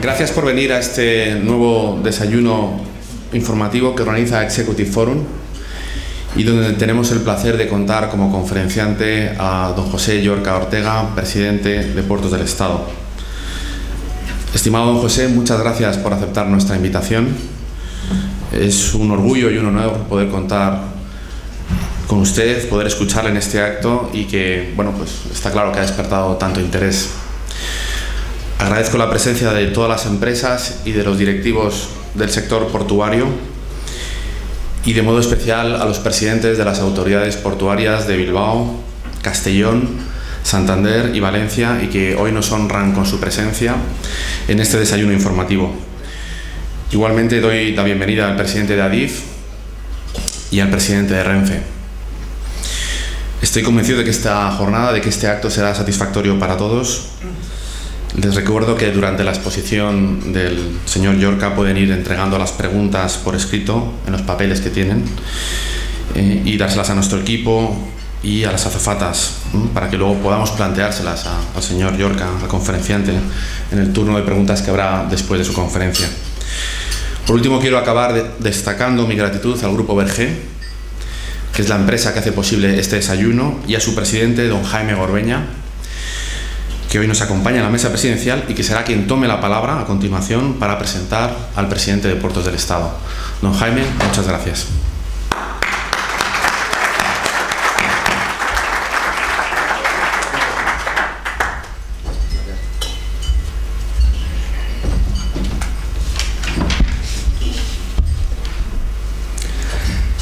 Gracias por venir a este nuevo desayuno informativo que organiza Executive Forum y donde tenemos el placer de contar como conferenciante a don José Llorca Ortega, presidente de Puertos del Estado. Estimado don José, muchas gracias por aceptar nuestra invitación. Es un orgullo y un honor poder contar con usted, poder escucharle en este acto y que, bueno, pues está claro que ha despertado tanto interés. Agradezco la presencia de todas las empresas y de los directivos del sector portuario y de modo especial a los presidentes de las autoridades portuarias de Bilbao, Castellón, Santander y Valencia y que hoy nos honran con su presencia en este desayuno informativo. Igualmente doy la bienvenida al presidente de Adif y al presidente de Renfe. Estoy convencido de que esta jornada, de que este acto será satisfactorio para todos. Les recuerdo que durante la exposición del señor Llorca pueden ir entregando las preguntas por escrito en los papeles que tienen y dárselas a nuestro equipo y a las azafatas para que luego podamos planteárselas al señor Llorca, al conferenciante, en el turno de preguntas que habrá después de su conferencia. Por último, quiero acabar destacando mi gratitud al Grupo Bergé, que es la empresa que hace posible este desayuno, y a su presidente, don Jaime Gorbeña, que hoy nos acompaña en la mesa presidencial y que será quien tome la palabra a continuación para presentar al presidente de Puertos del Estado. Don Jaime, muchas gracias.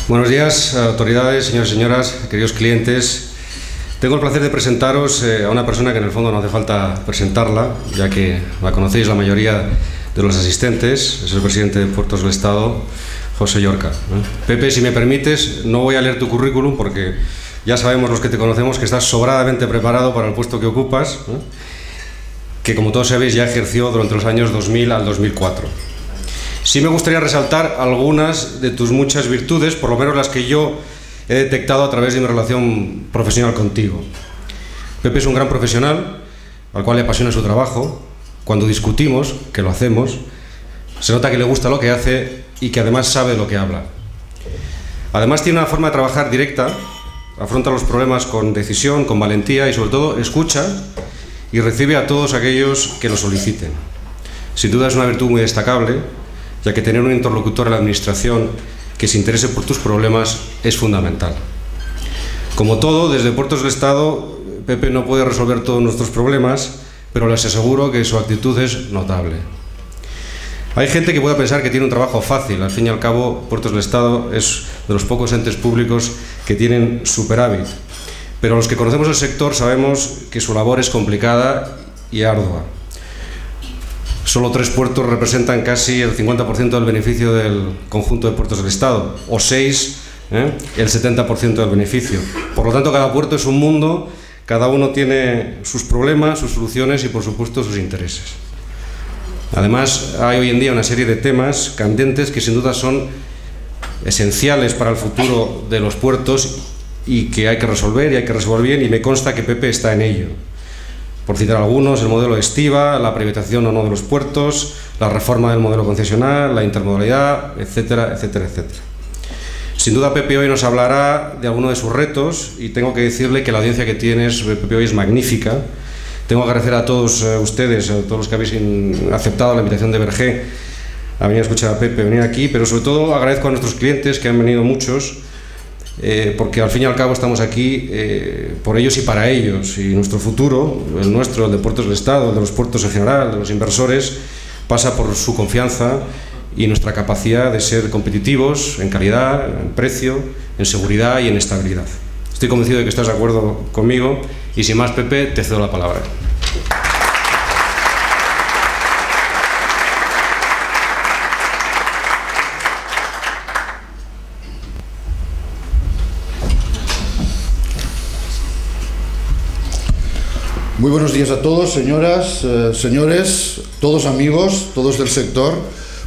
Buenos días, autoridades, señores y señoras, queridos clientes. Tengo el placer de presentaros a una persona que en el fondo no hace falta presentarla, ya que la conocéis la mayoría de los asistentes. Es el presidente de Puertos del Estado, José Llorca. Pepe, si me permites, no voy a leer tu currículum porque ya sabemos los que te conocemos que estás sobradamente preparado para el puesto que ocupas, que como todos sabéis ya ejerció durante los años 2000 al 2004. Sí me gustaría resaltar algunas de tus muchas virtudes, por lo menos las que yo he detectado a través de mi relación profesional contigo. Pepe es un gran profesional, al cual le apasiona su trabajo. Cuando discutimos, que lo hacemos, se nota que le gusta lo que hace y que además sabe de lo que habla. Además tiene una forma de trabajar directa, afronta los problemas con decisión, con valentía y sobre todo escucha y recibe a todos aquellos que lo soliciten. Sin duda es una virtud muy destacable, ya que tener un interlocutor en la administración que se interese por tus problemas es fundamental. Como todo, desde Puertos del Estado, Pepe no puede resolver todos nuestros problemas, pero les aseguro que su actitud es notable. Hay gente que puede pensar que tiene un trabajo fácil. Al fin y al cabo, Puertos del Estado es de los pocos entes públicos que tienen superávit. Pero los que conocemos el sector sabemos que su labor es complicada y ardua. Solo 3 puertos representan casi el 50% del beneficio del conjunto de puertos del Estado, o 6, el 70% del beneficio. Por lo tanto, cada puerto es un mundo, cada uno tiene sus problemas, sus soluciones y, por supuesto, sus intereses. Además, hay hoy en día una serie de temas candentes que sin duda son esenciales para el futuro de los puertos y que hay que resolver y hay que resolver bien, y me consta que Pepe está en ello. Por citar algunos, el modelo de Estiva, la privatización o no de los puertos, la reforma del modelo concesional, la intermodalidad, etcétera, etcétera, etcétera. Sin duda Pepe hoy nos hablará de alguno de sus retos y tengo que decirle que la audiencia que tienes, Pepe, hoy es magnífica. Tengo que agradecer a todos ustedes, a todos los que habéis aceptado la invitación de Bergé a venir a escuchar a Pepe, venir aquí, pero sobre todo agradezco a nuestros clientes, que han venido muchos, porque al fin y al cabo estamos aquí por ellos y para ellos, y nuestro futuro, el nuestro, el de Puertos del Estado, el de los puertos en general, de los inversores, pasa por su confianza y nuestra capacidad de ser competitivos en calidad, en precio, en seguridad y en estabilidad. Estoy convencido de que estás de acuerdo conmigo y sin más, Pepe, te cedo la palabra. Muy buenos días a todos, señoras, señores, todos amigos, todos del sector.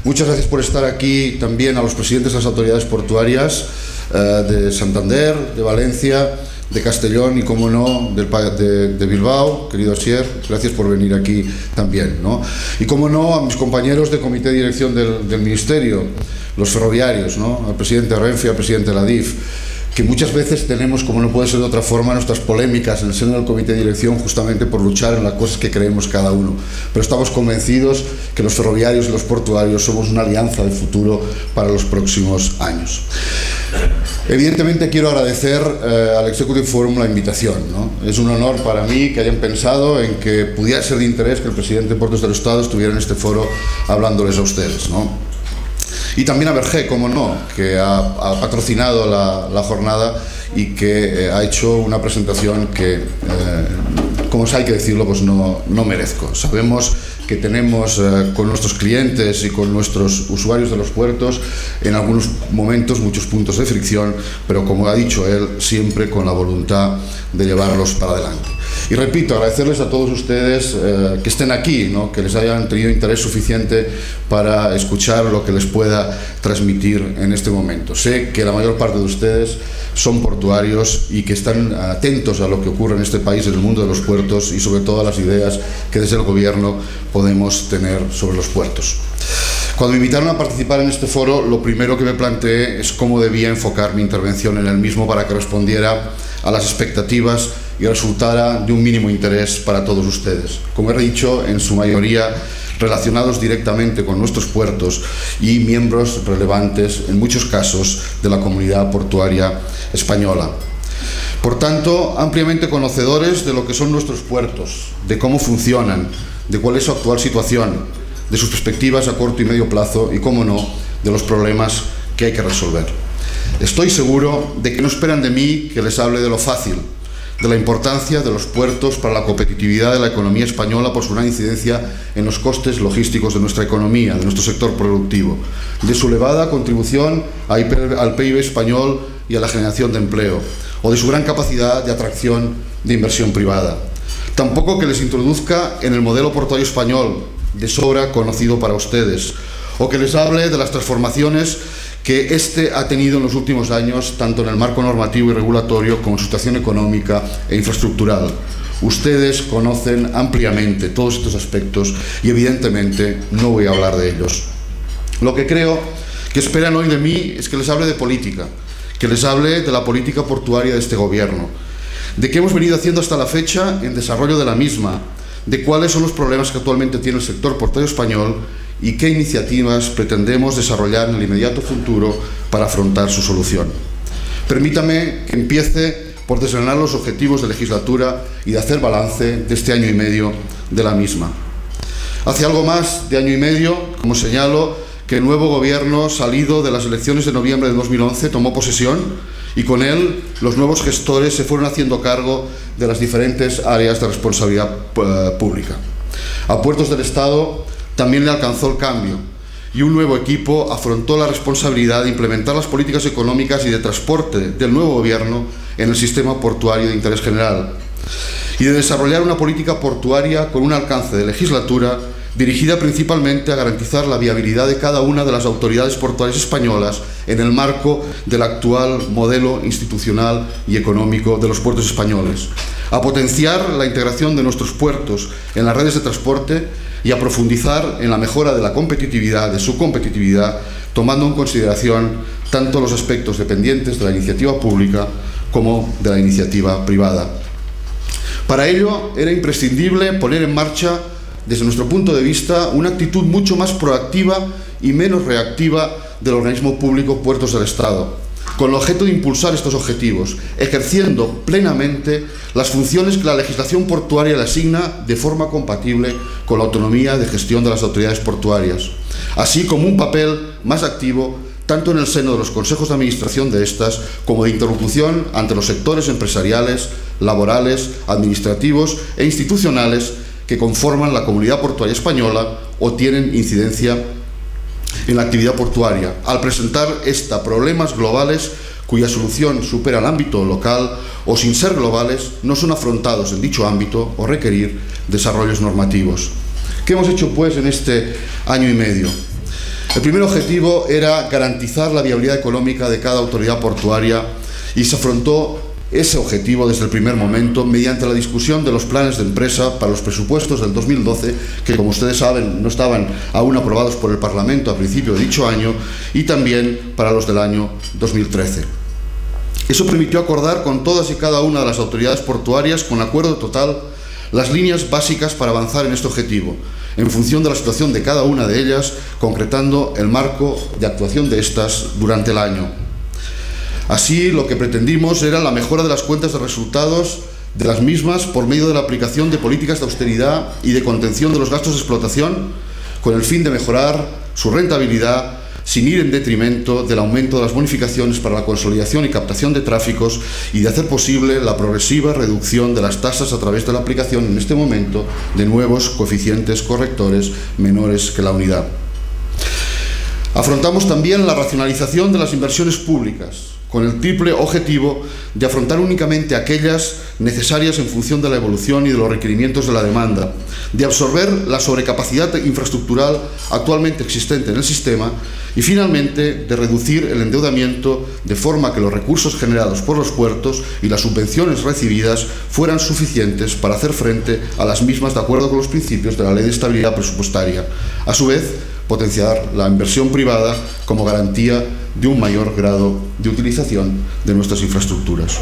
Muchas gracias por estar aquí, también a los presidentes de las autoridades portuarias de Santander, de Valencia, de Castellón y, como no, de Bilbao. Querido Asier, gracias por venir aquí también, ¿no? Y, como no, a mis compañeros de comité de dirección del Ministerio, los ferroviarios, ¿no? Al presidente Renfe y al presidente de la DIF, que muchas veces tenemos, como no puede ser de otra forma, nuestras polémicas en el seno del comité de dirección justamente por luchar en las cosas que creemos cada uno. Pero estamos convencidos que los ferroviarios y los portuarios somos una alianza de futuro para los próximos años. Evidentemente quiero agradecer al Executive Forum la invitación, ¿no? Es un honor para mí que hayan pensado en que pudiera ser de interés que el presidente de Puertos del Estado estuviera en este foro hablándoles a ustedes, ¿no? Y también a Bergé, como no, que ha patrocinado la jornada y que ha hecho una presentación que, como hay que decirlo, pues no merezco. Sabemos que tenemos con nuestros clientes y con nuestros usuarios de los puertos en algunos momentos muchos puntos de fricción, pero, como ha dicho él, siempre con la voluntad de llevarlos para adelante. Y repito, agradecerles a todos ustedes que estén aquí, ¿no? Que les hayan tenido interés suficiente para escuchar lo que les pueda transmitir en este momento. Sé que la mayor parte de ustedes son portuarios y que están atentos a lo que ocurre en este país, en el mundo de los puertos, y sobre todo a las ideas que desde el Gobierno podemos tener sobre los puertos. Cuando me invitaron a participar en este foro, lo primero que me planteé es cómo debía enfocar mi intervención en el mismo para que respondiera a las expectativas y resultara de un mínimo interés para todos ustedes. Como he dicho, en su mayoría relacionados directamente con nuestros puertos y miembros relevantes, en muchos casos, de la comunidad portuaria española. Por tanto, ampliamente conocedores de lo que son nuestros puertos, de cómo funcionan, de cuál es su actual situación, de sus perspectivas a corto y medio plazo y, cómo no, de los problemas que hay que resolver. Estoy seguro de que no esperan de mí que les hable de lo fácil, de la importancia de los puertos para la competitividad de la economía española por su gran incidencia en los costes logísticos de nuestra economía, de nuestro sector productivo, de su elevada contribución al PIB español y a la generación de empleo, o de su gran capacidad de atracción de inversión privada. Tampoco que les introduzca en el modelo portuario español, de sobra conocido para ustedes, o que les hable de las transformaciones que éste ha tenido en los últimos años, tanto en el marco normativo y regulatorio como en su situación económica e infraestructural. Ustedes conocen ampliamente todos estos aspectos y, evidentemente, no voy a hablar de ellos. Lo que creo que esperan hoy de mí es que les hable de política, que les hable de la política portuaria de este Gobierno, de qué hemos venido haciendo hasta la fecha en desarrollo de la misma, de cuáles son los problemas que actualmente tiene el sector portuario español y qué iniciativas pretendemos desarrollar en el inmediato futuro para afrontar su solución. Permítame que empiece por desgranar los objetivos de legislatura y de hacer balance de este año y medio de la misma. Hace algo más de año y medio, como señalo, que el nuevo Gobierno, salido de las elecciones de noviembre de 2011, tomó posesión y con él los nuevos gestores se fueron haciendo cargo de las diferentes áreas de responsabilidad pública. A Puertos del Estado también le alcanzó el cambio y un nuevo equipo afrontó la responsabilidad de implementar las políticas económicas y de transporte del nuevo Gobierno en el sistema portuario de interés general y de desarrollar una política portuaria con un alcance de legislatura dirigida principalmente a garantizar la viabilidad de cada una de las autoridades portuarias españolas en el marco del actual modelo institucional y económico de los puertos españoles, a potenciar la integración de nuestros puertos en las redes de transporte y a profundizar en la mejora de la competitividad, de su competitividad, tomando en consideración tanto los aspectos dependientes de la iniciativa pública como de la iniciativa privada. Para ello era imprescindible poner en marcha, desde nuestro punto de vista, una actitud mucho más proactiva y menos reactiva del organismo público Puertos del Estado, con el objeto de impulsar estos objetivos, ejerciendo plenamente las funciones que la legislación portuaria le asigna de forma compatible con la autonomía de gestión de las autoridades portuarias, así como un papel más activo tanto en el seno de los consejos de administración de estas como de interlocución ante los sectores empresariales, laborales, administrativos e institucionales que conforman la comunidad portuaria española o tienen incidencia en la actividad portuaria, al presentar esta problemas globales cuya solución supera el ámbito local o, sin ser globales, no son afrontados en dicho ámbito o requerir desarrollos normativos. ¿Qué hemos hecho, pues, en este año y medio? El primer objetivo era garantizar la viabilidad económica de cada autoridad portuaria y se afrontó ese objetivo desde el primer momento mediante la discusión de los planes de empresa para los presupuestos del 2012, que, como ustedes saben, no estaban aún aprobados por el Parlamento a principio de dicho año, y también para los del año 2013. Eso permitió acordar con todas y cada una de las autoridades portuarias, con acuerdo total, las líneas básicas para avanzar en este objetivo, en función de la situación de cada una de ellas, concretando el marco de actuación de estas durante el año. Así, lo que pretendimos era la mejora de las cuentas de resultados de las mismas por medio de la aplicación de políticas de austeridad y de contención de los gastos de explotación, con el fin de mejorar su rentabilidad sin ir en detrimento del aumento de las bonificaciones para la consolidación y captación de tráficos, y de hacer posible la progresiva reducción de las tasas a través de la aplicación en este momento de nuevos coeficientes correctores menores que la unidad. Afrontamos también la racionalización de las inversiones públicas, con el triple objetivo de afrontar únicamente aquellas necesarias en función de la evolución y de los requerimientos de la demanda, de absorber la sobrecapacidad infraestructural actualmente existente en el sistema y, finalmente, de reducir el endeudamiento de forma que los recursos generados por los puertos y las subvenciones recibidas fueran suficientes para hacer frente a las mismas de acuerdo con los principios de la Ley de Estabilidad Presupuestaria. A su vez, potenciar la inversión privada como garantía de un mayor grado de utilización de nuestras infraestructuras.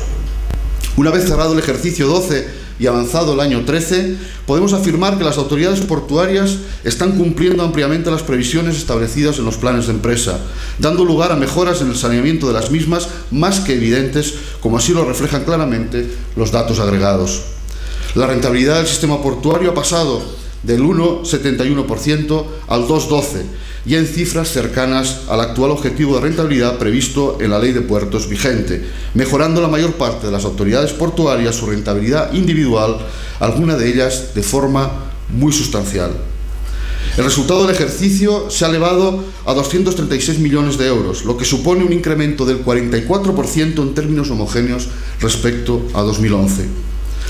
Una vez cerrado el ejercicio 12 y avanzado el año 13, podemos afirmar que las autoridades portuarias están cumpliendo ampliamente las previsiones establecidas en los planes de empresa, dando lugar a mejoras en el saneamiento de las mismas más que evidentes, como así lo reflejan claramente los datos agregados. La rentabilidad del sistema portuario ha pasado del 1,71% al 2,12%, y en cifras cercanas al actual objetivo de rentabilidad previsto en la Ley de Puertos vigente, mejorando la mayor parte de las autoridades portuarias su rentabilidad individual, alguna de ellas de forma muy sustancial. El resultado del ejercicio se ha elevado a 236 millones de euros, lo que supone un incremento del 44% en términos homogéneos respecto a 2011.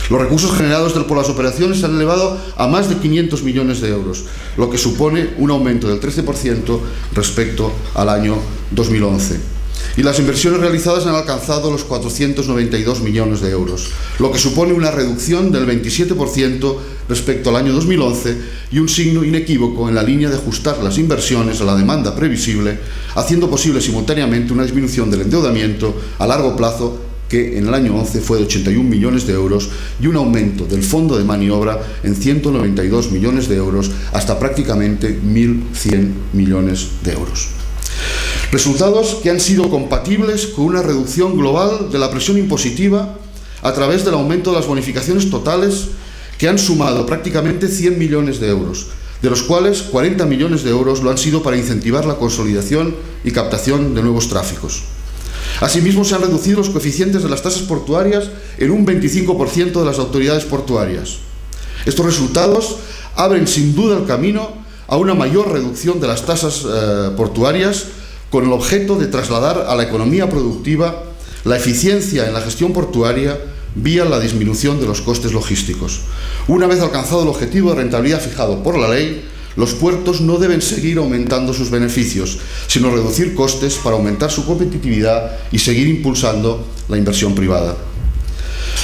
Los recursos generados por las operaciones se han elevado a más de 500 millones de euros, lo que supone un aumento del 13% respecto al año 2011. Y las inversiones realizadas han alcanzado los 492 millones de euros, lo que supone una reducción del 27% respecto al año 2011 y un signo inequívoco en la línea de ajustar las inversiones a la demanda previsible, haciendo posible simultáneamente una disminución del endeudamiento a largo plazo, que en el año 11 fue de 81 millones de euros, y un aumento del fondo de maniobra en 192 millones de euros hasta prácticamente 1.100 millones de euros. Resultados que han sido compatibles con una reducción global de la presión impositiva a través del aumento de las bonificaciones totales, que han sumado prácticamente 100 millones de euros, de los cuales 40 millones de euros lo han sido para incentivar la consolidación y captación de nuevos tráficos. Asimismo, se han reducido los coeficientes de las tasas portuarias en un 25% de las autoridades portuarias. Estos resultados abren sin duda el camino a una mayor reducción de las tasas portuarias, con el objeto de trasladar a la economía productiva la eficiencia en la gestión portuaria vía la disminución de los costes logísticos. Una vez alcanzado el objetivo de rentabilidad fijado por la ley, los puertos no deben seguir aumentando sus beneficios, sino reducir costes para aumentar su competitividad y seguir impulsando la inversión privada.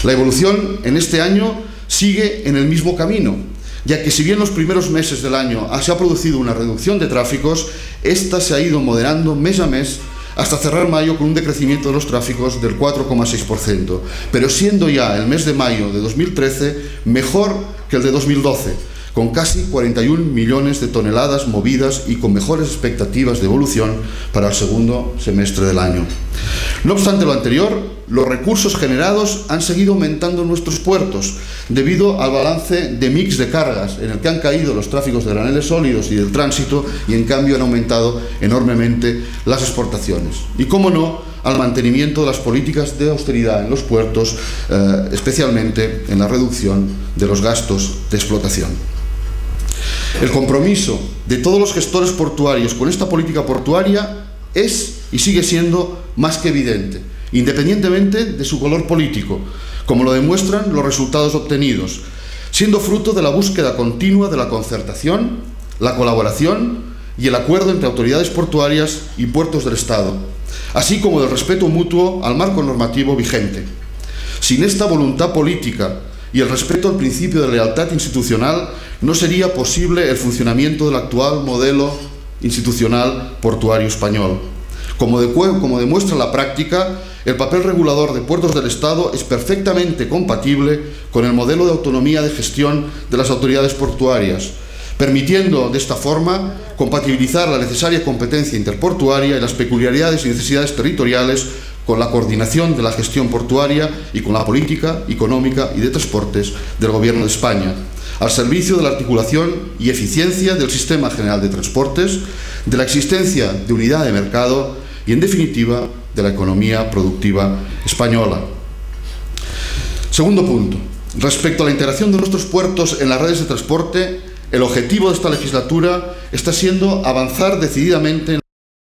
La evolución en este año sigue en el mismo camino, ya que si bien los primeros meses del año se ha producido una reducción de tráficos, esta se ha ido moderando mes a mes hasta cerrar mayo con un decrecimiento de los tráficos del 4,6%, pero siendo ya el mes de mayo de 2013 mejor que el de 2012, con casi 41 millones de toneladas movidas y con mejores expectativas de evolución para el segundo semestre del año. No obstante lo anterior, los recursos generados han seguido aumentando en nuestros puertos debido al balance de mix de cargas, en el que han caído los tráficos de graneles sólidos y del tránsito, y en cambio han aumentado enormemente las exportaciones. Y cómo no, al mantenimiento de las políticas de austeridad en los puertos, especialmente en la reducción de los gastos de explotación. El compromiso de todos los gestores portuarios con esta política portuaria es y sigue siendo más que evidente, independientemente de su color político, como lo demuestran los resultados obtenidos, siendo fruto de la búsqueda continua de la concertación, la colaboración y el acuerdo entre autoridades portuarias y puertos del Estado, así como del respeto mutuo al marco normativo vigente. Sin esta voluntad política y el respeto al principio de lealtad institucional, no sería posible el funcionamiento del actual modelo institucional portuario español. Como demuestra la práctica, el papel regulador de puertos del Estado es perfectamente compatible con el modelo de autonomía de gestión de las autoridades portuarias, permitiendo de esta forma compatibilizar la necesaria competencia interportuaria y las peculiaridades y necesidades territoriales con la coordinación de la gestión portuaria y con la política económica y de transportes del Gobierno de España, al servicio de la articulación y eficiencia del sistema general de transportes, de la existencia de unidad de mercado y, en definitiva, de la economía productiva española. Segundo punto. Respecto a la integración de nuestros puertos en las redes de transporte, el objetivo de esta legislatura está siendo avanzar decididamente en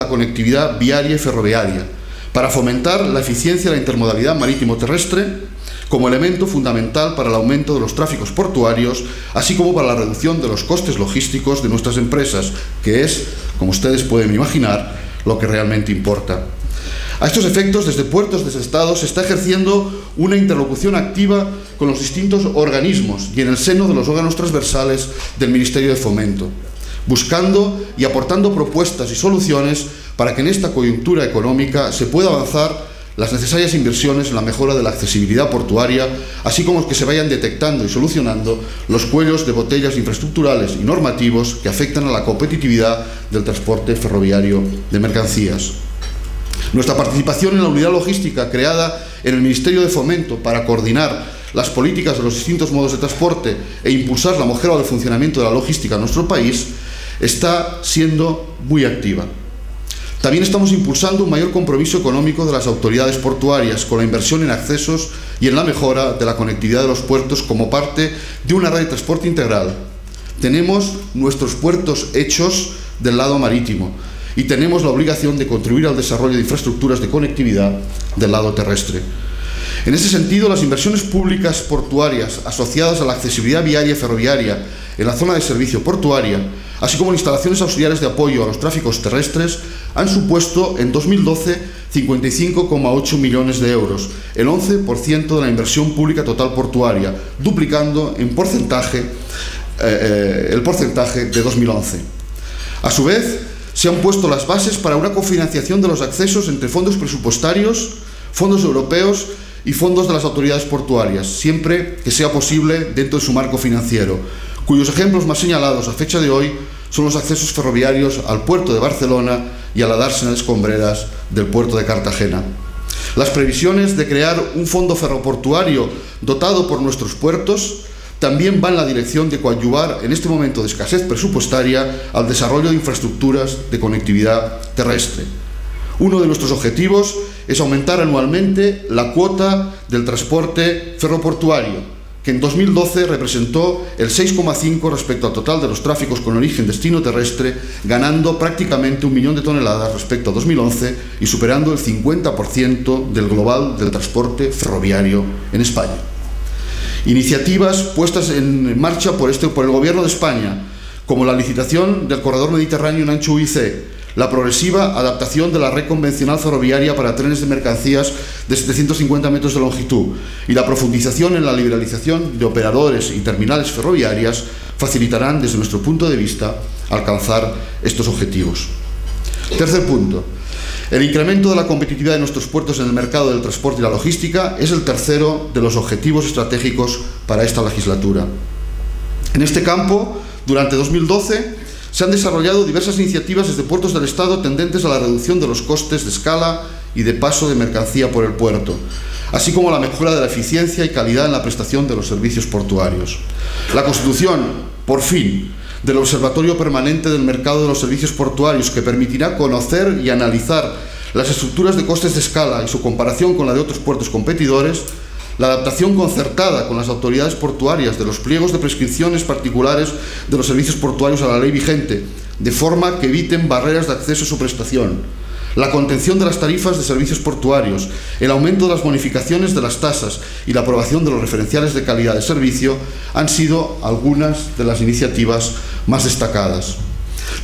la conectividad viaria y ferroviaria, para fomentar la eficiencia de la intermodalidad marítimo-terrestre como elemento fundamental para el aumento de los tráficos portuarios, así como para la reducción de los costes logísticos de nuestras empresas, que es, como ustedes pueden imaginar, lo que realmente importa. A estos efectos, desde Puertos del Estado se está ejerciendo una interlocución activa con los distintos organismos y en el seno de los órganos transversales del Ministerio de Fomento, buscando y aportando propuestas y soluciones para que en esta coyuntura económica se pueda avanzar las necesarias inversiones en la mejora de la accesibilidad portuaria, así como que se vayan detectando y solucionando los cuellos de botellas infraestructurales y normativos que afectan a la competitividad del transporte ferroviario de mercancías. Nuestra participación en la unidad logística creada en el Ministerio de Fomento para coordinar las políticas de los distintos modos de transporte e impulsar la mejora del funcionamiento de la logística en nuestro país está siendo muy activa. También estamos impulsando un mayor compromiso económico de las autoridades portuarias con la inversión en accesos y en la mejora de la conectividad de los puertos como parte de una red de transporte integral. Tenemos nuestros puertos hechos del lado marítimo y tenemos la obligación de contribuir al desarrollo de infraestructuras de conectividad del lado terrestre. En ese sentido, las inversiones públicas portuarias asociadas a la accesibilidad viaria y ferroviaria en la zona de servicio portuaria, así como instalaciones auxiliares de apoyo a los tráficos terrestres, han supuesto en 2012 55,8 millones de euros, el 11% de la inversión pública total portuaria, duplicando en porcentaje el porcentaje de 2011. A su vez, se han puesto las bases para una cofinanciación de los accesos entre fondos presupuestarios, fondos europeos y fondos de las autoridades portuarias, siempre que sea posible dentro de su marco financiero, cuyos ejemplos más señalados a fecha de hoy son los accesos ferroviarios al puerto de Barcelona y a la dársena de escombreras del puerto de Cartagena. Las previsiones de crear un fondo ferroportuario dotado por nuestros puertos también van en la dirección de coadyuvar en este momento de escasez presupuestaria al desarrollo de infraestructuras de conectividad terrestre. Uno de nuestros objetivos es aumentar anualmente la cuota del transporte ferroportuario, que en 2012 representó el 6,5% respecto al total de los tráficos con origen-destino terrestre, ganando prácticamente 1 millón de toneladas respecto a 2011 y superando el 50% del global del transporte ferroviario en España. Iniciativas puestas en marcha por el Gobierno de España, como la licitación del corredor mediterráneo en ancho UIC, la progresiva adaptación de la red convencional ferroviaria para trenes de mercancías de 750 metros de longitud y la profundización en la liberalización de operadores y terminales ferroviarias facilitarán, desde nuestro punto de vista, alcanzar estos objetivos. Tercer punto. El incremento de la competitividad de nuestros puertos en el mercado del transporte y la logística es el tercero de los objetivos estratégicos para esta legislatura. En este campo, durante 2012, se han desarrollado diversas iniciativas desde Puertos del Estado tendentes a la reducción de los costes de escala y de paso de mercancía por el puerto, así como la mejora de la eficiencia y calidad en la prestación de los servicios portuarios. La constitución, por fin, del Observatorio Permanente del Mercado de los Servicios Portuarios, que permitirá conocer y analizar las estructuras de costes de escala y su comparación con la de otros puertos competidores, la adaptación concertada con las autoridades portuarias de los pliegos de prescripciones particulares de los servicios portuarios a la ley vigente, de forma que eviten barreras de acceso a su prestación, la contención de las tarifas de servicios portuarios, el aumento de las bonificaciones de las tasas y la aprobación de los referenciales de calidad de servicio han sido algunas de las iniciativas más destacadas.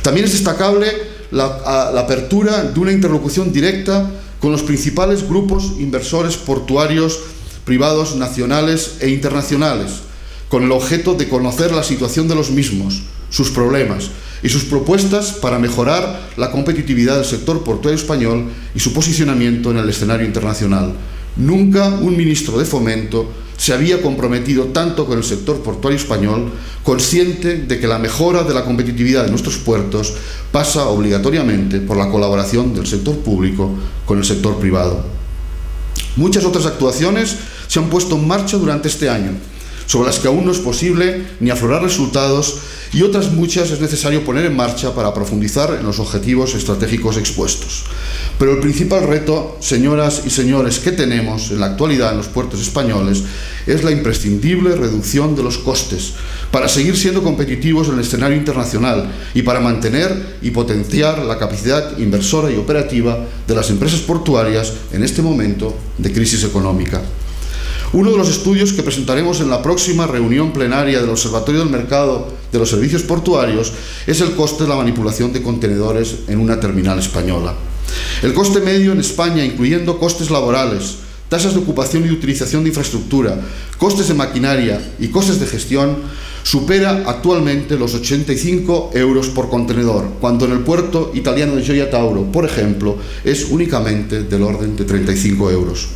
También es destacable la apertura de una interlocución directa con los principales grupos inversores portuarios privados nacionales e internacionales, con el objeto de conocer la situación de los mismos, sus problemas y sus propuestas para mejorar la competitividad del sector portuario español y su posicionamiento en el escenario internacional. Nunca un ministro de Fomento se había comprometido tanto con el sector portuario español, consciente de que la mejora de la competitividad de nuestros puertos pasa obligatoriamente por la colaboración del sector público con el sector privado. Muchas otras actuaciones se han puesto en marcha durante este año, sobre las que aún no es posible ni aflorar resultados, y otras muchas es necesario poner en marcha para profundizar en los objetivos estratégicos expuestos. Pero el principal reto, señoras y señores, que tenemos en la actualidad en los puertos españoles es la imprescindible reducción de los costes para seguir siendo competitivos en el escenario internacional y para mantener y potenciar la capacidad inversora y operativa de las empresas portuarias en este momento de crisis económica. Uno de los estudios que presentaremos en la próxima reunión plenaria del Observatorio del Mercado de los Servicios Portuarios es el coste de la manipulación de contenedores en una terminal española. El coste medio en España, incluyendo costes laborales, tasas de ocupación y de utilización de infraestructura, costes de maquinaria y costes de gestión, supera actualmente los 85 euros por contenedor, cuando en el puerto italiano de Gioia Tauro, por ejemplo, es únicamente del orden de 35 euros.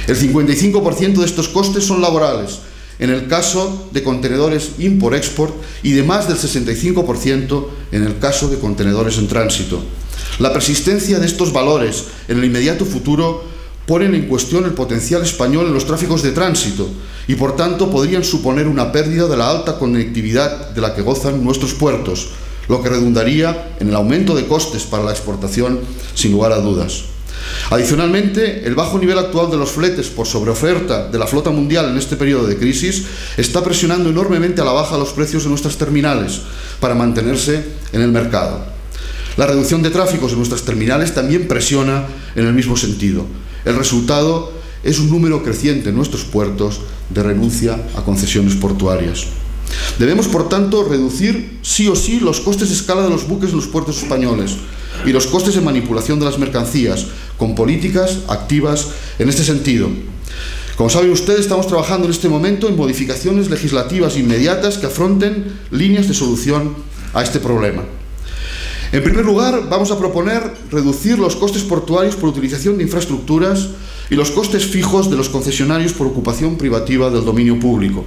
El 55% de estos costes son laborales, en el caso de contenedores import-export, y de más del 65% en el caso de contenedores en tránsito. La persistencia de estos valores en el inmediato futuro ponen en cuestión el potencial español en los tráficos de tránsito y, por tanto, podrían suponer una pérdida de la alta conectividad de la que gozan nuestros puertos, lo que redundaría en el aumento de costes para la exportación, sin lugar a dudas. Adicionalmente, el bajo nivel actual de los fletes por sobreoferta de la flota mundial en este periodo de crisis está presionando enormemente a la baja los precios de nuestras terminales para mantenerse en el mercado. La reducción de tráficos en nuestras terminales también presiona en el mismo sentido. El resultado es un número creciente en nuestros puertos de renuncia a concesiones portuarias. Debemos, por tanto, reducir sí o sí los costes de escala de los buques en los puertos españoles y los costes de manipulación de las mercancías, con políticas activas en este sentido. Como saben ustedes, estamos trabajando en este momento en modificaciones legislativas inmediatas que afronten líneas de solución a este problema. En primer lugar, vamos a proponer reducir los costes portuarios por utilización de infraestructuras y los costes fijos de los concesionarios por ocupación privativa del dominio público.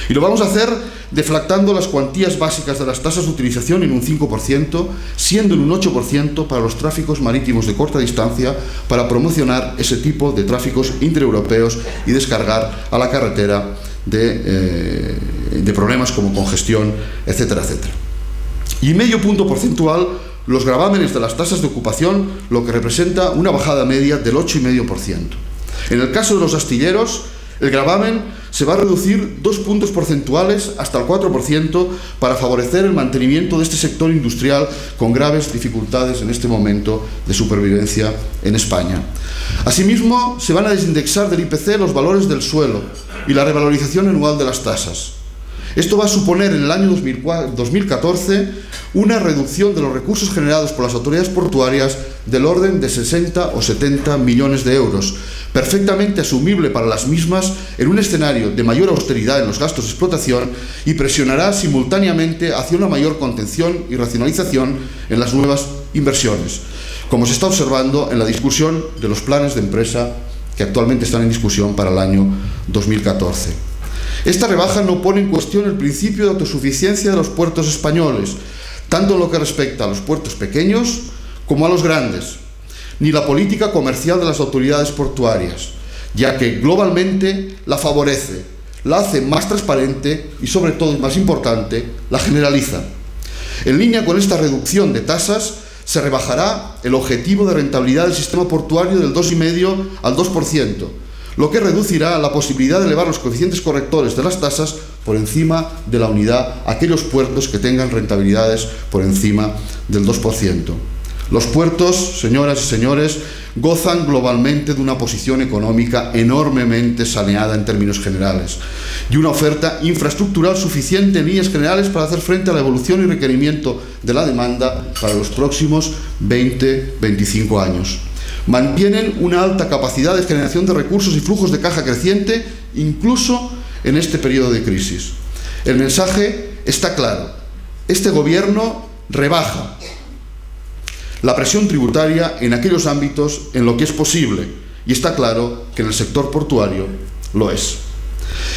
Y lo vamos a hacer deflactando las cuantías básicas de las tasas de utilización en un 5%, siendo en un 8% para los tráficos marítimos de corta distancia, para promocionar ese tipo de tráficos intraeuropeos y descargar a la carretera de problemas como congestión, etcétera, etcétera. Y medio punto porcentual los gravámenes de las tasas de ocupación, lo que representa una bajada media del 8,5%. En el caso de los astilleros, el gravamen se va a reducir 2 puntos porcentuales hasta el 4% para favorecer el mantenimiento de este sector industrial con graves dificultades en este momento de supervivencia en España. Asimismo, se van a desindexar del IPC los valores del suelo y la revalorización anual de las tasas. Esto va a suponer en el año 2014 una reducción de los recursos generados por las autoridades portuarias del orden de 60 o 70 millones de euros, perfectamente asumible para las mismas en un escenario de mayor austeridad en los gastos de explotación, y presionará simultáneamente hacia una mayor contención y racionalización en las nuevas inversiones, como se está observando en la discusión de los planes de empresa que actualmente están en discusión para el año 2014. Esta rebaja no pone en cuestión el principio de autosuficiencia de los puertos españoles, tanto en lo que respecta a los puertos pequeños como a los grandes, ni la política comercial de las autoridades portuarias, ya que globalmente la favorece, la hace más transparente y, sobre todo y más importante, la generaliza. En línea con esta reducción de tasas, se rebajará el objetivo de rentabilidad del sistema portuario del 2,5 al 2%, lo que reducirá la posibilidad de elevar los coeficientes correctores de las tasas por encima de la unidad a aquellos puertos que tengan rentabilidades por encima del 2%. Los puertos, señoras y señores, gozan globalmente de una posición económica enormemente saneada en términos generales y una oferta infraestructural suficiente en líneas generales para hacer frente a la evolución y requerimiento de la demanda para los próximos 20-25 años. Mantienen una alta capacidad de generación de recursos y flujos de caja creciente, incluso en este periodo de crisis. El mensaje está claro. Este Gobierno rebaja la presión tributaria en aquellos ámbitos en lo que es posible, y está claro que en el sector portuario lo es.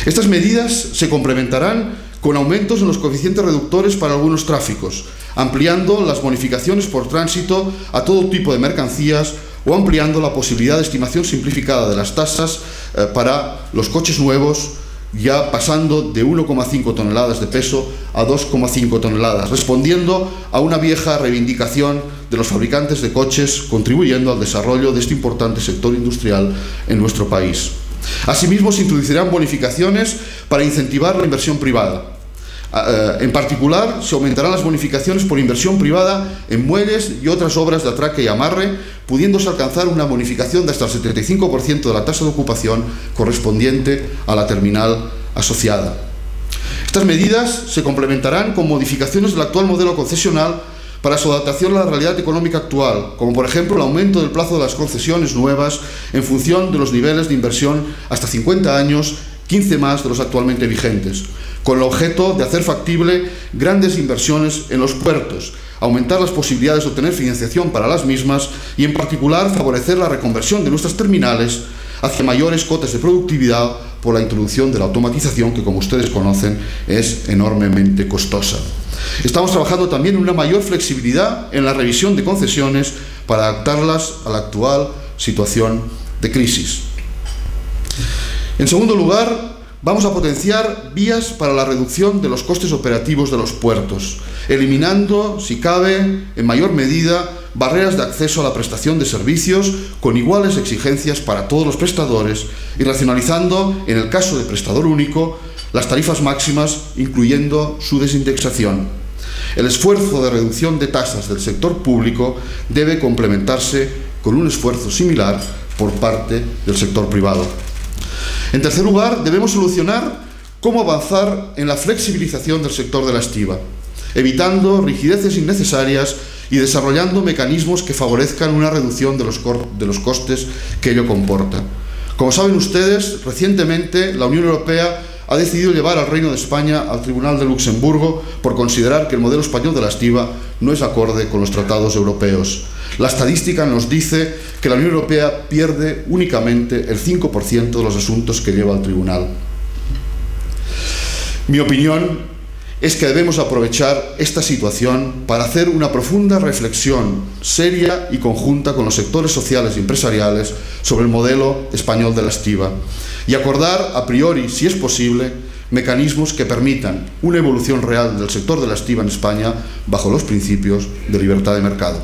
Estas medidas se complementarán con aumentos en los coeficientes reductores para algunos tráficos, ampliando las bonificaciones por tránsito a todo tipo de mercancías o ampliando la posibilidad de estimación simplificada de las tasas para los coches nuevos, ya pasando de 1,5 toneladas de peso a 2,5 toneladas, respondiendo a una vieja reivindicación de los fabricantes de coches, contribuyendo al desarrollo de este importante sector industrial en nuestro país. Asimismo, se introducirán bonificaciones para incentivar la inversión privada. En particular, se aumentarán las bonificaciones por inversión privada en muelles y otras obras de atraque y amarre, pudiéndose alcanzar una bonificación de hasta el 75% de la tasa de ocupación correspondiente a la terminal asociada. Estas medidas se complementarán con modificaciones del actual modelo concesional para su adaptación a la realidad económica actual, como por ejemplo el aumento del plazo de las concesiones nuevas en función de los niveles de inversión hasta 50 años, 15 más de los actualmente vigentes, con el objeto de hacer factible grandes inversiones en los puertos, aumentar las posibilidades de obtener financiación para las mismas y, en particular, favorecer la reconversión de nuestras terminales hacia mayores cotas de productividad por la introducción de la automatización, que, como ustedes conocen, es enormemente costosa. Estamos trabajando también en una mayor flexibilidad en la revisión de concesiones para adaptarlas a la actual situación de crisis. En segundo lugar, vamos a potenciar vías para la reducción de los costes operativos de los puertos, eliminando, si cabe, en mayor medida, barreras de acceso a la prestación de servicios con iguales exigencias para todos los prestadores y racionalizando, en el caso de prestador único, las tarifas máximas, incluyendo su desindexación. El esfuerzo de reducción de tasas del sector público debe complementarse con un esfuerzo similar por parte del sector privado. En tercer lugar, debemos solucionar cómo avanzar en la flexibilización del sector de la estiba, evitando rigideces innecesarias y desarrollando mecanismos que favorezcan una reducción de los costes que ello comporta. Como saben ustedes, recientemente la Unión Europea ha decidido llevar al Reino de España al Tribunal de Luxemburgo por considerar que el modelo español de la estiba no es acorde con los tratados europeos. La estadística nos dice que la Unión Europea pierde únicamente el 5% de los asuntos que lleva al tribunal. Mi opinión es que debemos aprovechar esta situación para hacer una profunda reflexión seria y conjunta con los sectores sociales y empresariales sobre el modelo español de la estiba y acordar a priori, si es posible, mecanismos que permitan una evolución real del sector de la estiba en España bajo los principios de libertad de mercado.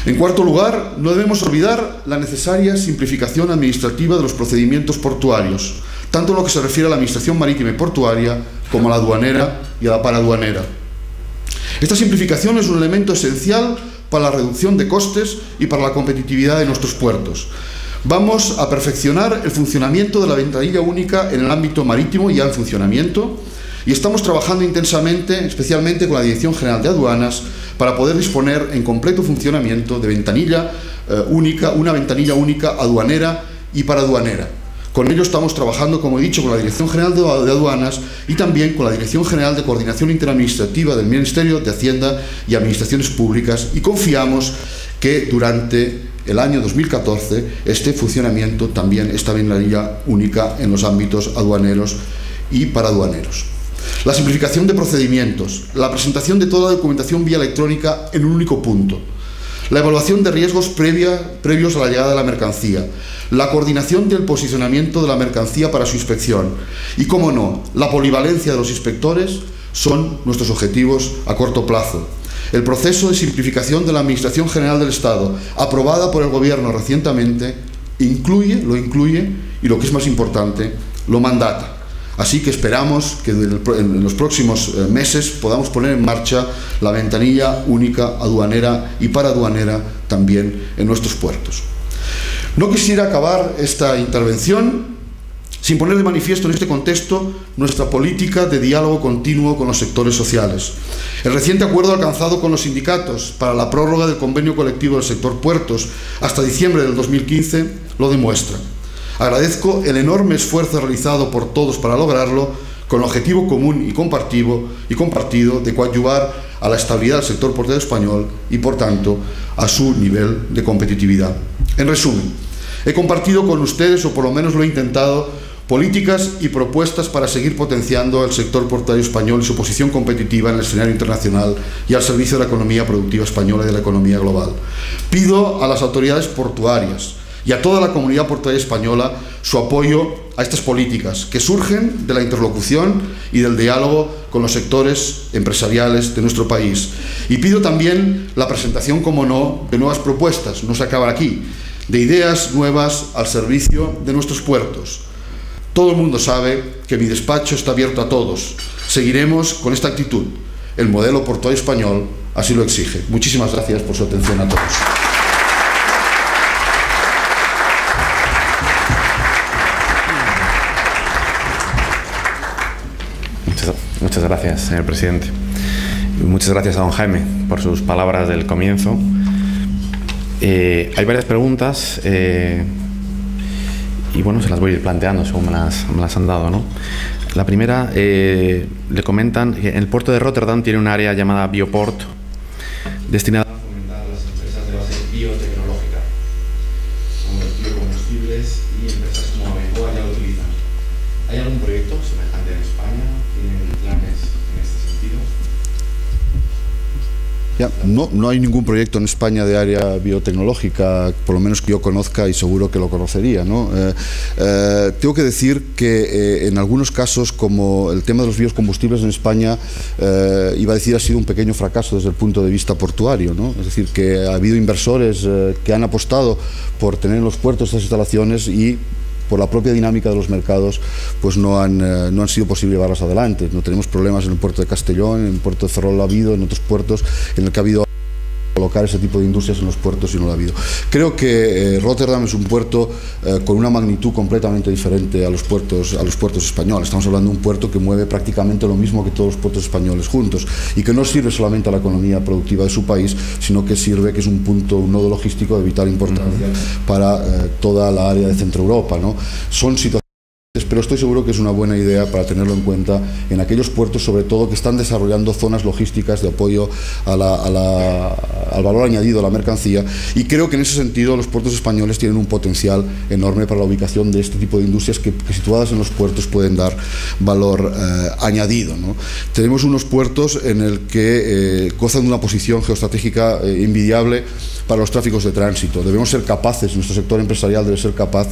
En cuarto lugar, no debemos olvidar la necesaria simplificación administrativa de los procedimientos portuarios, tanto en lo que se refiere a la administración marítima y portuaria como a la aduanera y a la paraduanera. Esta simplificación es un elemento esencial para la reducción de costes y para la competitividad de nuestros puertos. Vamos a perfeccionar el funcionamiento de la ventanilla única en el ámbito marítimo, ya en funcionamiento, y estamos trabajando intensamente, especialmente con la Dirección General de Aduanas, para poder disponer en completo funcionamiento de ventanilla única, una ventanilla única aduanera y paraduanera. Con ello estamos trabajando, como he dicho, con la Dirección General de Aduanas y también con la Dirección General de Coordinación Interadministrativa del Ministerio de Hacienda y Administraciones Públicas, y confiamos que durante el año 2014 este funcionamiento también, esta ventanilla única en los ámbitos aduaneros y paraduaneros. La simplificación de procedimientos, la presentación de toda la documentación vía electrónica en un único punto, la evaluación de riesgos previos a la llegada de la mercancía, la coordinación del posicionamiento de la mercancía para su inspección y, cómo no, la polivalencia de los inspectores son nuestros objetivos a corto plazo. El proceso de simplificación de la Administración General del Estado, aprobada por el Gobierno recientemente, lo incluye y, lo que es más importante, lo mandata. Así que esperamos que en los próximos meses podamos poner en marcha la ventanilla única aduanera y paraduanera también en nuestros puertos. No quisiera acabar esta intervención sin poner de manifiesto en este contexto nuestra política de diálogo continuo con los sectores sociales. El reciente acuerdo alcanzado con los sindicatos para la prórroga del convenio colectivo del sector puertos hasta diciembre del 2015 lo demuestra. Agradezco el enorme esfuerzo realizado por todos para lograrlo, con el objetivo común y compartido de coadyuvar a la estabilidad del sector portuario español y, por tanto, a su nivel de competitividad. En resumen, he compartido con ustedes, o por lo menos lo he intentado, políticas y propuestas para seguir potenciando el sector portuario español y su posición competitiva en el escenario internacional y al servicio de la economía productiva española y de la economía global. Pido a las autoridades portuarias y a toda la comunidad portuaria española su apoyo a estas políticas que surgen de la interlocución y del diálogo con los sectores empresariales de nuestro país. Y pido también la presentación, como no, de nuevas propuestas, no se acaban aquí, de ideas nuevas al servicio de nuestros puertos. Todo el mundo sabe que mi despacho está abierto a todos. Seguiremos con esta actitud. El modelo portuario español así lo exige. Muchísimas gracias por su atención a todos. Muchas gracias, señor presidente. Y muchas gracias a don Jaime por sus palabras del comienzo. Hay varias preguntas y bueno, se las voy a ir planteando según me las han dado, ¿no? La primera, le comentan que el puerto de Rotterdam tiene un área llamada Bioport destinada a fomentar las empresas de base biotecnológica, como los biocombustibles, y empresas como Abengoa ya lo utilizan. ¿Hay algún proyecto semejante en España? ¿Tienen planes en este sentido? Ya, no hay ningún proyecto en España de área biotecnológica, por lo menos que yo conozca, y seguro que lo conocería, ¿no? Tengo que decir que en algunos casos, como el tema de los biocombustibles en España, iba a decir, ha sido un pequeño fracaso desde el punto de vista portuario, ¿no? Es decir, que ha habido inversores que han apostado por tener en los puertos estas instalaciones y por la propia dinámica de los mercados, pues no han sido posible llevarlas adelante. No tenemos problemas en el puerto de Castellón, en el puerto de Ferrol ha habido, en otros puertos en el que ha habido colocar ese tipo de industrias en los puertos y no lo ha habido. Creo que Rotterdam es un puerto con una magnitud completamente diferente a los puertos españoles. Estamos hablando de un puerto que mueve prácticamente lo mismo que todos los puertos españoles juntos y que no sirve solamente a la economía productiva de su país, sino que sirve, que es un nodo logístico de vital importancia para toda la área de Centro Europa, ¿no? Son situaciones, pero estoy seguro que es una buena idea para tenerlo en cuenta en aquellos puertos, sobre todo, que están desarrollando zonas logísticas de apoyo al valor añadido a la mercancía, y creo que en ese sentido los puertos españoles tienen un potencial enorme para la ubicación de este tipo de industrias que situadas en los puertos pueden dar valor añadido, ¿no? Tenemos unos puertos en el que gozan de una posición geoestratégica envidiable para los tráficos de tránsito. Debemos ser capaces, nuestro sector empresarial debe ser capaz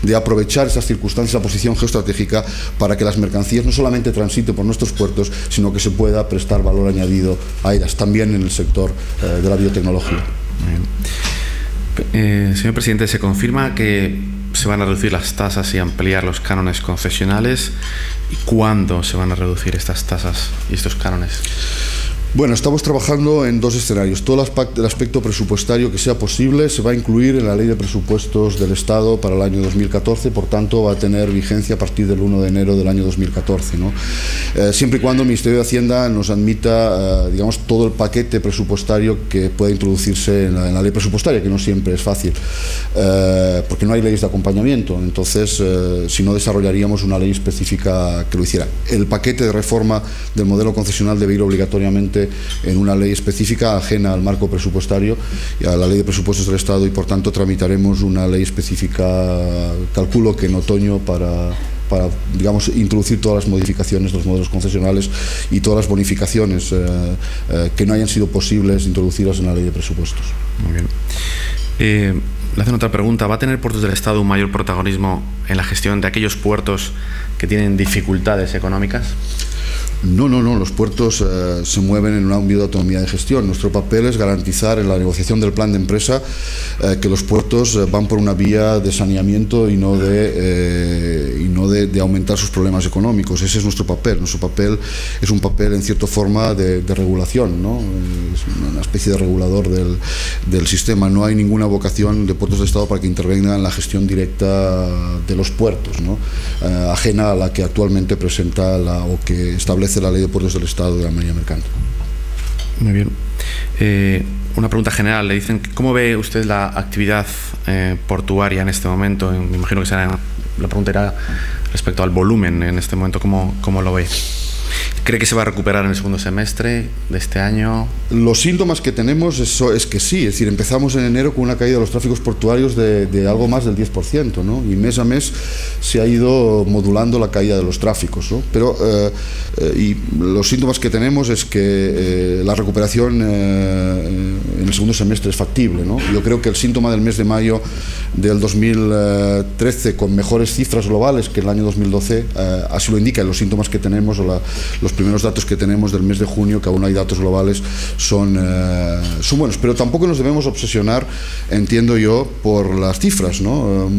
de aprovechar esas circunstancias, la posición geoestratégica, para que las mercancías no solamente transiten por nuestros puertos, sino que se pueda prestar valor añadido a ellas, también en el sector de la biotecnología. Señor presidente, ¿se confirma que se van a reducir las tasas y ampliar los cánones concesionales? ¿Y cuándo se van a reducir estas tasas y estos cánones? Bueno, estamos trabajando en dos escenarios. Todo el aspecto presupuestario que sea posible se va a incluir en la Ley de Presupuestos del Estado para el año 2014, por tanto va a tener vigencia a partir del 1 de enero del año 2014, ¿no? Siempre y cuando el Ministerio de Hacienda nos admita, digamos, todo el paquete presupuestario que pueda introducirse en la ley presupuestaria, que no siempre es fácil, porque no hay leyes de acompañamiento. Entonces, si no, desarrollaríamos una ley específica que lo hiciera. El paquete de reforma del modelo concesional debe ir obligatoriamente en una ley específica ajena al marco presupuestario y a la Ley de Presupuestos del Estado, y por tanto tramitaremos una ley específica, calculo que en otoño, para digamos, introducir todas las modificaciones de los modelos concesionales y todas las bonificaciones que no hayan sido posibles introducirlas en la Ley de Presupuestos. Muy bien. Le hacen otra pregunta. ¿Va a tener Puertos del Estado un mayor protagonismo en la gestión de aquellos puertos que tienen dificultades económicas? No, los puertos se mueven en un ámbito de autonomía de gestión. Nuestro papel es garantizar en la negociación del plan de empresa que los puertos van por una vía de saneamiento y no de aumentar sus problemas económicos. Ese es nuestro papel. Nuestro papel es un papel, en cierta forma, de regulación, ¿no? Es una especie de regulador del sistema. No hay ninguna vocación de Puertos del Estado para que intervenga en la gestión directa de los puertos, ¿no? Ajena a la que actualmente presenta o que establece la Ley de Puertos del Estado de la Marina Mercante. Muy bien. Una pregunta general. Le dicen, ¿cómo ve usted la actividad portuaria en este momento? Me imagino que la pregunta era respecto al volumen en este momento. ¿Cómo lo ve? ¿Cree que se va a recuperar en el segundo semestre de este año? Los síntomas que tenemos es que sí, es decir, empezamos en enero con una caída de los tráficos portuarios de algo más del 10%, ¿no? Y mes a mes se ha ido modulando la caída de los tráficos, ¿no? Pero y los síntomas que tenemos es que la recuperación en el segundo semestre es factible, ¿no? Yo creo que el síntoma del mes de mayo del 2013, con mejores cifras globales que el año 2012, así lo indican los síntomas que tenemos o los primeros datos que tenemos del mes de junio, que aún hay datos globales, son buenos. Pero tampoco nos debemos obsesionar, entiendo yo, por las cifras, ¿no?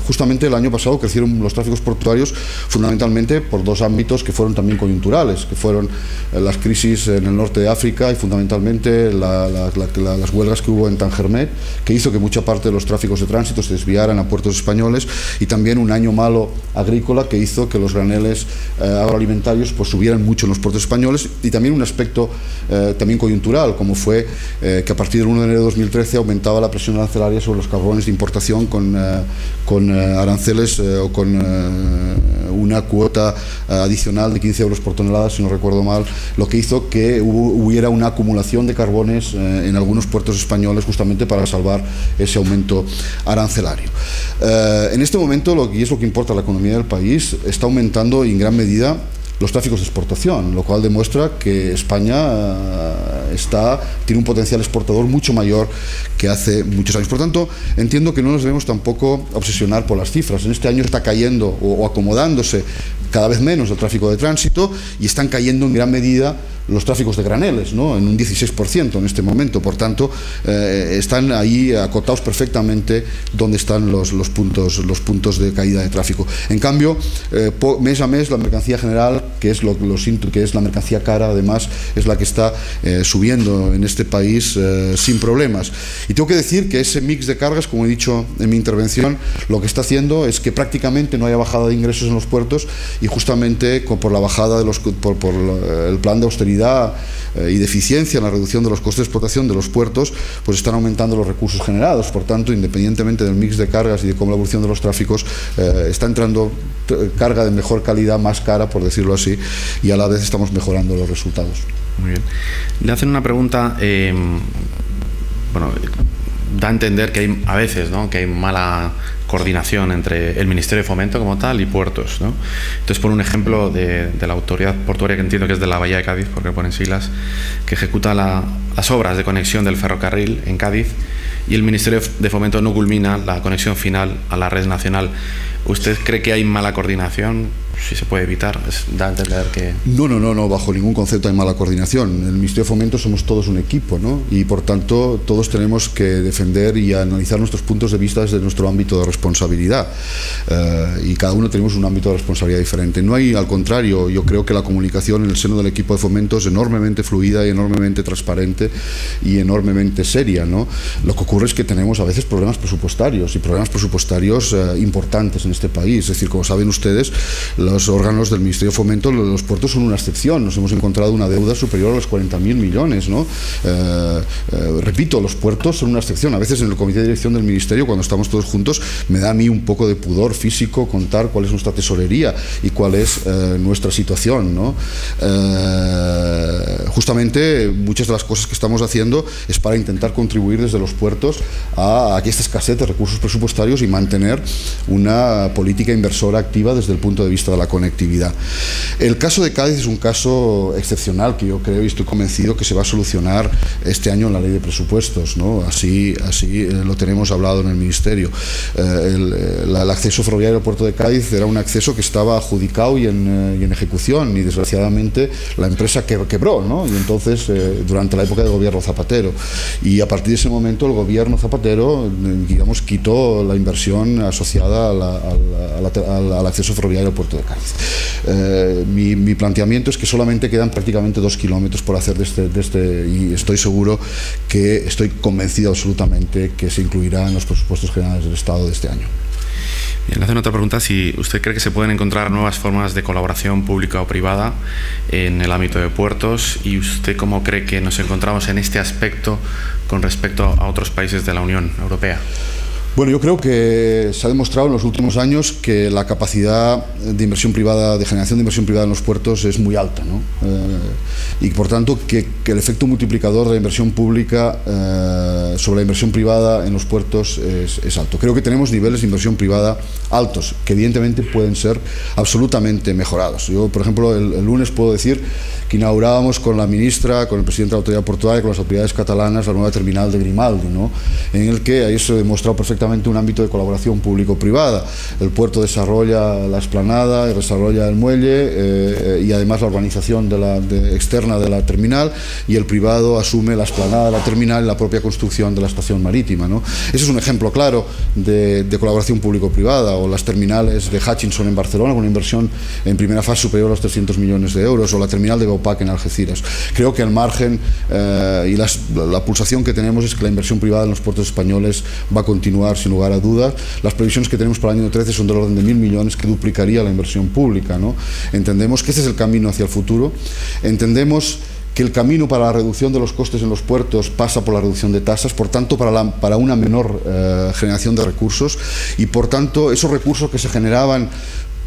Justamente el año pasado crecieron los tráficos portuarios fundamentalmente por dos ámbitos que fueron también coyunturales, que fueron las crisis en el norte de África y fundamentalmente las huelgas que hubo en Tangermet, que hizo que mucha parte de los tráficos de tránsito se desviaran a puertos españoles, y también un año malo agrícola que hizo que los graneles agroalimentarios pues subieran mucho en los puertos españoles, y también un aspecto también coyuntural, como fue que a partir del 1 de enero de 2013 aumentaba la presión arancelaria sobre los carbones de importación con aranceles o con una cuota adicional de 15 euros por tonelada, si no recuerdo mal, lo que hizo que hubiera una acumulación de carbones en algunos puertos españoles justamente para salvar ese aumento arancelario. En este momento, y es lo que importa a la economía del país, está aumentando en gran medida los tráficos de exportación, lo cual demuestra que España tiene un potencial exportador mucho mayor que hace muchos años. Por tanto, entiendo que no nos debemos tampoco obsesionar por las cifras. En este año está cayendo o acomodándose cada vez menos el tráfico de tránsito, y están cayendo en gran medida los tráficos de graneles, ¿no? En un 16% en este momento. Por tanto, están ahí acotados perfectamente donde están los puntos de caída de tráfico. En cambio, mes a mes la mercancía general, que es la mercancía cara, además, es la que está subiendo en este país sin problemas. Y tengo que decir que ese mix de cargas, como he dicho en mi intervención, lo que está haciendo es que prácticamente no haya bajada de ingresos en los puertos, y justamente por la bajada por el plan de austeridad y de eficiencia en la reducción de los costes de explotación de los puertos, pues están aumentando los recursos generados. Por tanto, independientemente del mix de cargas y de cómo la evolución de los tráficos, está entrando carga de mejor calidad, más cara, por decirlo así, y a la vez estamos mejorando los resultados. Muy bien. Le hacen una pregunta, bueno, da a entender que hay a veces, ¿no?, que hay mala coordinación entre el Ministerio de Fomento como tal y puertos, ¿no? Entonces, por un ejemplo de la autoridad portuaria, que entiendo que es de la Bahía de Cádiz, porque ponen siglas, que ejecuta las obras de conexión del ferrocarril en Cádiz, y el Ministerio de Fomento no culmina la conexión final a la red nacional. ¿Usted cree que hay mala coordinación? Si se puede evitar, da a entender que... No, bajo ningún concepto hay mala coordinación. En el Ministerio de Fomento somos todos un equipo, ¿no? Y por tanto todos tenemos que defender y analizar nuestros puntos de vista desde nuestro ámbito de responsabilidad, y cada uno tenemos un ámbito de responsabilidad diferente. No hay, al contrario, yo creo que la comunicación en el seno del equipo de Fomento es enormemente fluida y enormemente transparente y enormemente seria, ¿no? Lo que ocurre es que tenemos a veces problemas presupuestarios, y problemas presupuestarios importantes en este país. Es decir, como saben ustedes, los órganos del Ministerio de Fomento, los puertos son una excepción. Nos hemos encontrado una deuda superior a los 40.000 millones, ¿no? Repito, los puertos son una excepción. A veces en el comité de dirección del Ministerio, cuando estamos todos juntos, me da a mí un poco de pudor físico contar cuál es nuestra tesorería y cuál es nuestra situación, ¿no? justamente muchas de las cosas que estamos haciendo es para intentar contribuir desde los puertos a esta escasez de recursos presupuestarios y mantener una política inversora activa desde el punto de vista de la conectividad. El caso de Cádiz es un caso excepcional que yo creo y estoy convencido que se va a solucionar este año en la ley de presupuestos, ¿no? Así lo tenemos hablado en el Ministerio. El acceso ferroviario al puerto de Cádiz era un acceso que estaba adjudicado y en ejecución, y desgraciadamente la empresa quebró, ¿no? Y entonces durante la época del gobierno Zapatero, y a partir de ese momento el gobierno Zapatero, digamos, quitó la inversión asociada al acceso ferroviario al puerto de Cádiz. Mi planteamiento es que solamente quedan prácticamente 2 kilómetros por hacer y estoy seguro estoy convencido absolutamente que se incluirá en los presupuestos generales del Estado de este año. Bien, le hacen otra pregunta, si usted cree que se pueden encontrar nuevas formas de colaboración pública o privada en el ámbito de puertos, y usted cómo cree que nos encontramos en este aspecto con respecto a otros países de la Unión Europea. Bueno, yo creo que se ha demostrado en los últimos años que la capacidad de inversión privada, de generación de inversión privada en los puertos es muy alta, ¿no? Y por tanto que el efecto multiplicador de la inversión pública sobre la inversión privada en los puertos es alto. Creo que tenemos niveles de inversión privada altos, que evidentemente pueden ser absolutamente mejorados. Yo, por ejemplo, el lunes puedo decir que inaugurábamos con la ministra, con el presidente de la autoridad portuaria, con las autoridades catalanas, la nueva terminal de Grimaldi, ¿no? En el que ahí se ha demostrado perfectamente un ámbito de colaboración público-privada. El puerto desarrolla la explanada, desarrolla el muelle y además la urbanización externa de la terminal, y el privado asume la explanada de la terminal y la propia construcción de la estación marítima, ¿no? Ese es un ejemplo claro de colaboración público-privada. O las terminales de Hutchinson en Barcelona, con una inversión en primera fase superior a los 300 millones de euros, o la terminal de Beaupac en Algeciras. Creo que el margen y la pulsación que tenemos es que la inversión privada en los puertos españoles va a continuar sin lugar a dudas. Las previsiones que tenemos para el año 13 son del orden de 1.000 millones, que duplicaría la inversión pública, ¿no? Entendemos que ese es el camino hacia el futuro. Entendemos que el camino para la reducción de los costes en los puertos pasa por la reducción de tasas, por tanto para una menor generación de recursos, y por tanto esos recursos que se generaban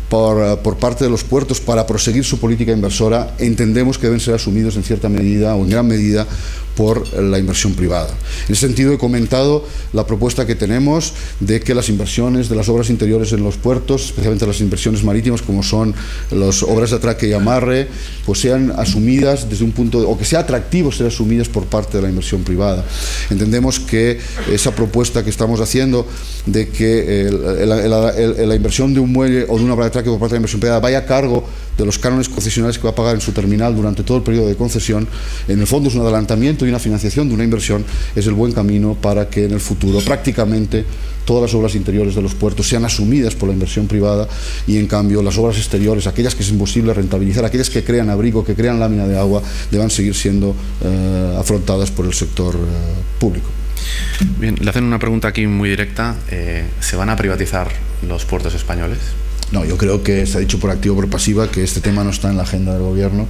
por parte de los puertos para proseguir su política inversora, entendemos que deben ser asumidos en cierta medida o en gran medida por la inversión privada. En ese sentido he comentado la propuesta que tenemos de que las inversiones de las obras interiores en los puertos, especialmente las inversiones marítimas como son las obras de atraque y amarre, pues sean asumidas desde un punto, o que sea atractivo ser asumidas por parte de la inversión privada. Entendemos que esa propuesta que estamos haciendo de que la inversión de un muelle o de una obra de atraque por parte de la inversión privada vaya a cargo de los cánones concesionales que va a pagar en su terminal durante todo el periodo de concesión, en el fondo es un adelantamiento y una financiación de una inversión, es el buen camino para que en el futuro prácticamente todas las obras interiores de los puertos sean asumidas por la inversión privada, y en cambio las obras exteriores, aquellas que es imposible rentabilizar, aquellas que crean abrigo, que crean lámina de agua, deban seguir siendo afrontadas por el sector público. Bien, le hacen una pregunta aquí muy directa. ¿Se van a privatizar los puertos españoles? No, yo creo que se ha dicho por activa o por pasiva que este tema no está en la agenda del gobierno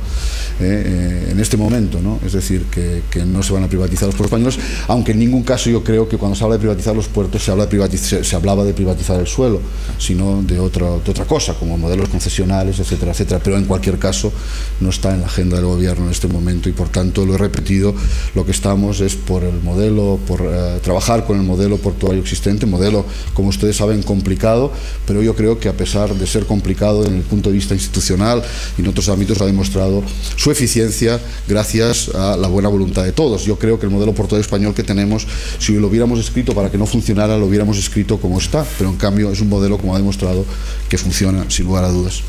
en este momento, ¿no? Es decir, que no se van a privatizar los puertos españoles, aunque en ningún caso yo creo que cuando se habla de privatizar los puertos se hablaba de privatizar el suelo, sino de otra cosa, como modelos concesionales, etcétera, etcétera. Pero en cualquier caso no está en la agenda del gobierno en este momento, y por tanto, lo he repetido, lo que estamos es por el modelo, por trabajar con el modelo portuario existente, modelo, como ustedes saben, complicado, pero yo creo que a pesar de ser complicado en el punto de vista institucional y en otros ámbitos, ha demostrado su eficiencia gracias a la buena voluntad de todos. Yo creo que el modelo portuario español que tenemos, si lo hubiéramos escrito para que no funcionara, lo hubiéramos escrito como está, pero en cambio es un modelo, como ha demostrado, que funciona sin lugar a dudas.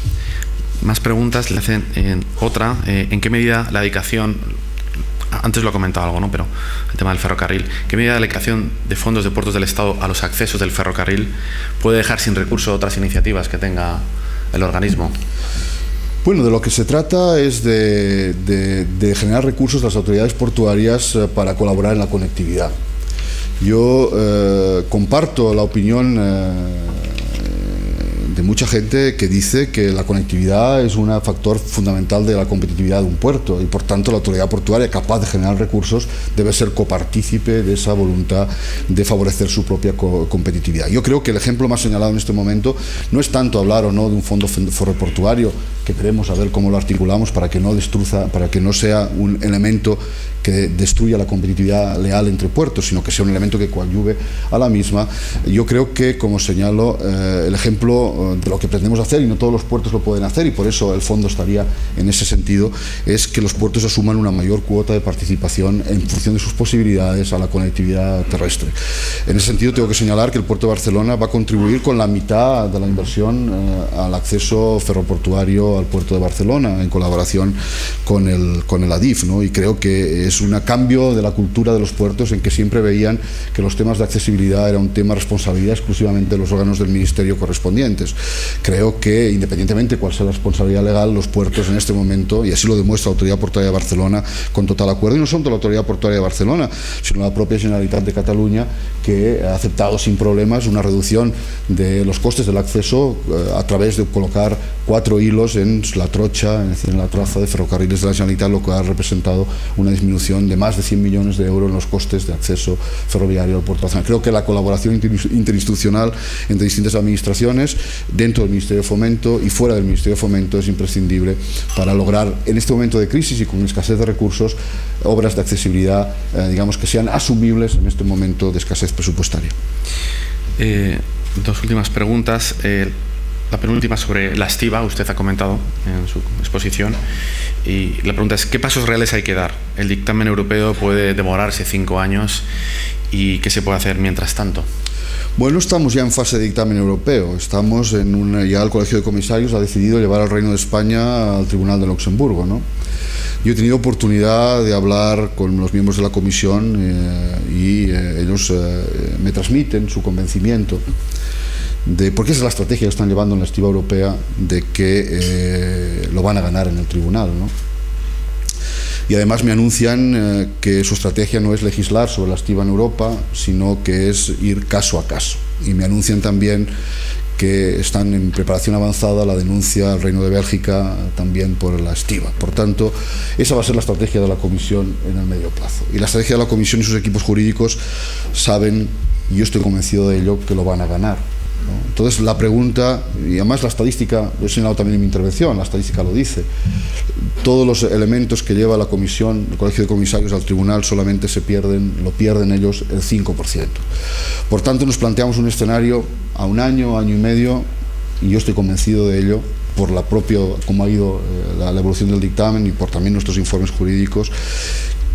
Más preguntas, le hacen otra. ¿En qué medida la dedicación, antes lo ha comentado algo, ¿no?, pero el tema del ferrocarril, qué medida la dedicación de fondos de puertos del Estado a los accesos del ferrocarril puede dejar sin recurso otras iniciativas que tenga el organismo? Bueno, de lo que se trata es de generar recursos de las autoridades portuarias para colaborar en la conectividad. Yo comparto la opinión mucha gente que dice que la conectividad es un factor fundamental de la competitividad de un puerto y por tanto la autoridad portuaria, capaz de generar recursos, debe ser copartícipe de esa voluntad de favorecer su propia competitividad. Yo creo que el ejemplo más señalado en este momento no es tanto hablar o no de un fondo ferroportuario, que veremos a ver cómo lo articulamos para que no sea un elemento que destruya la competitividad leal entre puertos, sino que sea un elemento que coadyuve a la misma. Yo creo que, como señalo, el ejemplo de lo que pretendemos hacer, y no todos los puertos lo pueden hacer, y por eso el fondo estaría en ese sentido, es que los puertos asuman una mayor cuota de participación en función de sus posibilidades a la conectividad terrestre. En ese sentido tengo que señalar que el puerto de Barcelona va a contribuir con la mitad de la inversión al acceso ferroportuario al puerto de Barcelona, en colaboración con el ADIF, ¿no? Y creo que es un cambio de la cultura de los puertos, en que siempre veían que los temas de accesibilidad era un tema de responsabilidad exclusivamente de los órganos del ministerio correspondientes. Creo que, independientemente de cuál sea la responsabilidad legal, los puertos en este momento, y así lo demuestra la Autoridad Portuaria de Barcelona con total acuerdo, y no solo la Autoridad Portuaria de Barcelona, sino la propia Generalitat de Cataluña, que ha aceptado sin problemas una reducción de los costes del acceso a través de colocar 4 hilos en la trocha, es decir, en la traza de ferrocarriles de la Generalitat, lo que ha representado una disminución de más de 100 millones de euros en los costes de acceso ferroviario al puerto nacional. Creo que la colaboración interinstitucional entre distintas administraciones, dentro del Ministerio de Fomento y fuera del Ministerio de Fomento, es imprescindible para lograr, en este momento de crisis y con escasez de recursos, obras de accesibilidad, digamos, que sean asumibles en este momento de escasez presupuestaria. Dos últimas preguntas. La penúltima sobre la estiba, usted ha comentado en su exposición, y la pregunta es: ¿qué pasos reales hay que dar? El dictamen europeo puede demorarse 5 años, ¿y qué se puede hacer mientras tanto? Bueno, estamos ya en fase de dictamen europeo. Estamos ya el Colegio de Comisarios ha decidido llevar al Reino de España al Tribunal de Luxemburgo, ¿no? Yo he tenido oportunidad de hablar con los miembros de la Comisión y ellos me transmiten su convencimiento porque esa es la estrategia que están llevando en la estiba europea, de que lo van a ganar en el tribunal, ¿no? Y además me anuncian que su estrategia no es legislar sobre la estiba en Europa, sino que es ir caso a caso. Y me anuncian también que están en preparación avanzada la denuncia al Reino de Bélgica también por la estiba. Por tanto, esa va a ser la estrategia de la Comisión en el medio plazo. Y la estrategia de la Comisión y sus equipos jurídicos saben, y yo estoy convencido de ello, que lo van a ganar, ¿no? Entonces la pregunta, y además la estadística, lo he señalado también en mi intervención, la estadística lo dice, todos los elementos que lleva la Comisión, el Colegio de Comisarios al Tribunal, solamente lo pierden ellos el 5%. Por tanto, nos planteamos un escenario a un año, año y medio, y yo estoy convencido de ello, por cómo ha ido la evolución del dictamen y por también nuestros informes jurídicos,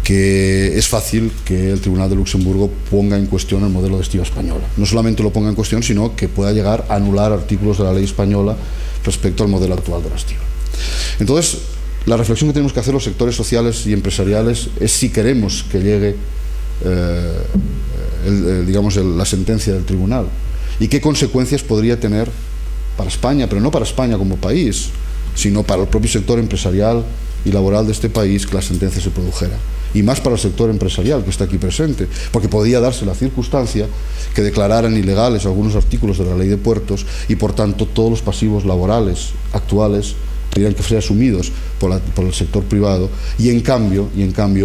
que es fácil que el Tribunal de Luxemburgo ponga en cuestión el modelo de estiba española. No solamente lo ponga en cuestión, sino que pueda llegar a anular artículos de la ley española respecto al modelo actual de la estiba. Entonces, la reflexión que tenemos que hacer los sectores sociales y empresariales es si queremos que llegue la sentencia del tribunal y qué consecuencias podría tener para España, pero no para España como país, sino para el propio sector empresarial y laboral de este país, que la sentencia se produjera. Y más para el sector empresarial que está aquí presente, porque podría darse la circunstancia que declararan ilegales algunos artículos de la ley de puertos y por tanto todos los pasivos laborales actuales tendrían que ser asumidos por el sector privado, y en cambio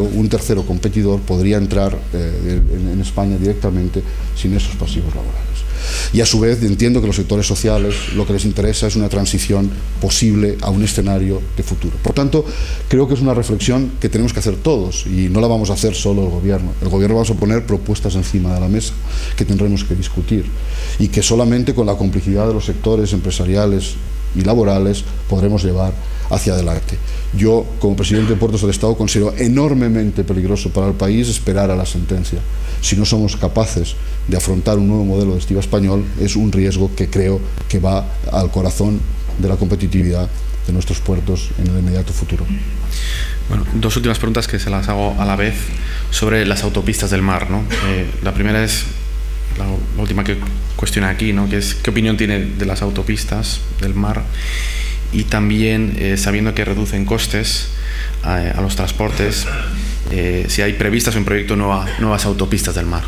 un tercero competidor podría entrar en España directamente sin esos pasivos laborales. Y a su vez entiendo que los sectores sociales lo que les interesa es una transición posible a un escenario de futuro. Por tanto, creo que es una reflexión que tenemos que hacer todos, y no la vamos a hacer solo el Gobierno. El Gobierno vamos a poner propuestas encima de la mesa que tendremos que discutir, y que solamente con la complicidad de los sectores empresariales y laborales podremos llevar hacia adelante. Yo, como presidente de Puertos del Estado, considero enormemente peligroso para el país esperar a la sentencia. Si no somos capaces de afrontar un nuevo modelo de estiba español, es un riesgo que creo que va al corazón de la competitividad de nuestros puertos en el inmediato futuro. Bueno, dos últimas preguntas que se las hago a la vez sobre las autopistas del mar, ¿no? La primera es la última que cuestiona aquí, ¿no? Que es ¿qué opinión tiene de las autopistas del mar? Y también, sabiendo que reducen costes a los transportes, si hay previstas en proyecto nuevas autopistas del mar.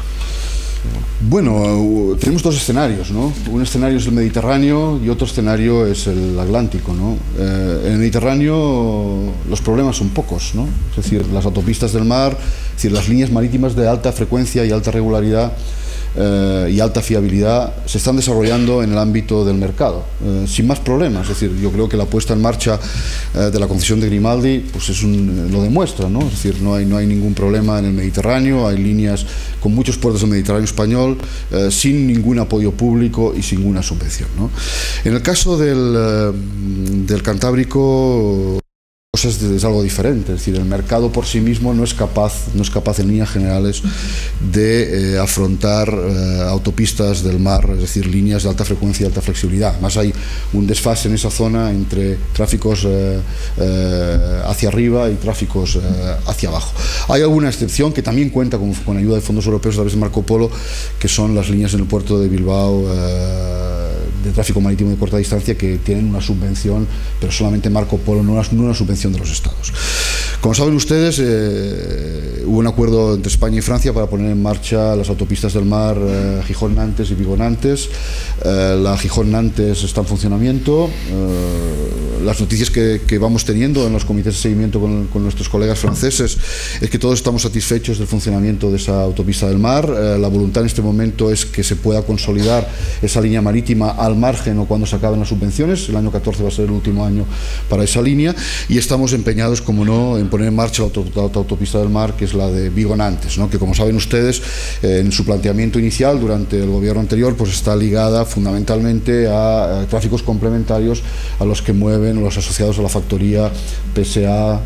Bueno, tenemos dos escenarios, ¿no? Un escenario es el Mediterráneo y otro escenario es el Atlántico, ¿no? En el Mediterráneo los problemas son pocos, ¿no? Es decir, las autopistas del mar, es decir, las líneas marítimas de alta frecuencia y alta regularidad y alta fiabilidad se están desarrollando en el ámbito del mercado, sin más problemas. Es decir, yo creo que la puesta en marcha de la concesión de Grimaldi pues lo demuestra, ¿no? Es decir, no hay ningún problema en el Mediterráneo, hay líneas con muchos puertos del Mediterráneo español sin ningún apoyo público y sin ninguna subvención, ¿no? En el caso del Cantábrico es algo diferente, es decir, el mercado por sí mismo no es capaz en líneas generales de afrontar autopistas del mar, es decir, líneas de alta frecuencia y alta flexibilidad. Además hay un desfase en esa zona entre tráficos hacia arriba y tráficos hacia abajo. Hay alguna excepción que también cuenta con ayuda de fondos europeos a través de Marco Polo, que son las líneas en el puerto de Bilbao de tráfico marítimo de corta distancia, que tienen una subvención, pero solamente Marco Polo, no una subvención de los estados. Como saben ustedes, hubo un acuerdo entre España y Francia para poner en marcha las autopistas del mar Gijón-Nantes y Vigo-Nantes. La Gijón-Nantes está en funcionamiento. Las noticias que vamos teniendo en los comités de seguimiento con nuestros colegas franceses es que todos estamos satisfechos del funcionamiento de esa autopista del mar. La voluntad en este momento es que se pueda consolidar esa línea marítima al margen o cuando se acaben las subvenciones. El año 14 va a ser el último año para esa línea y estamos empeñados, como no, en poner en marcha la autopista del mar, que es la de Vigo-Nantes, ¿no? Que, como saben ustedes, en su planteamiento inicial durante el gobierno anterior, pues está ligada fundamentalmente a tráficos complementarios a los que mueven los asociados a la factoría PSA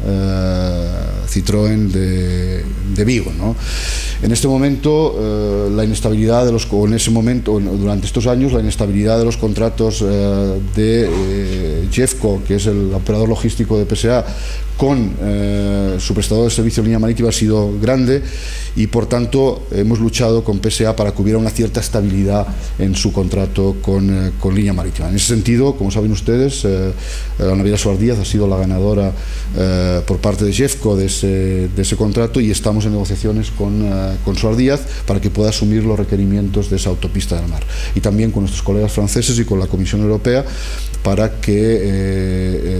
Citroën de Vigo, ¿no? En este momento, la inestabilidad de los, o en ese momento, durante estos años, la inestabilidad de los contratos de Jeffco, que es el operador logístico de PSA, con su prestador de servicio de línea marítima ha sido grande y por tanto hemos luchado con PSA para que hubiera una cierta estabilidad en su contrato con línea marítima. En ese sentido, como saben ustedes, la naviera Suar Díaz ha sido la ganadora por parte de Jeffco de ese contrato y estamos en negociaciones con Suar Díaz para que pueda asumir los requerimientos de esa autopista del mar, y también con nuestros colegas franceses y con la Comisión Europea para que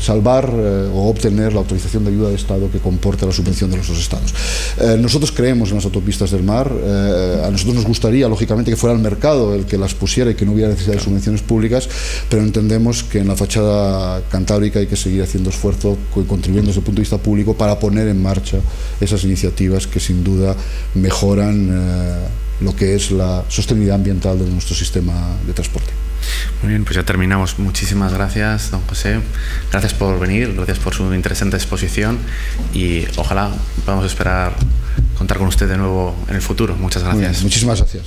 salvar o obtener la autorización de ayuda de Estado que comporta la subvención de los dos Estados. Nosotros creemos en las autopistas del mar. A nosotros nos gustaría, lógicamente, que fuera el mercado el que las pusiera y que no hubiera necesidad de subvenciones públicas, pero entendemos que en la fachada cantábrica hay que seguir haciendo esfuerzo, contribuyendo desde el punto de vista público para poner en marcha esas iniciativas que sin duda mejoran lo que es la sostenibilidad ambiental de nuestro sistema de transporte. Muy bien, pues ya terminamos. Muchísimas gracias, don José. Gracias por venir, gracias por su interesante exposición y ojalá podamos esperar contar con usted de nuevo en el futuro. Muchas gracias. Muchísimas gracias.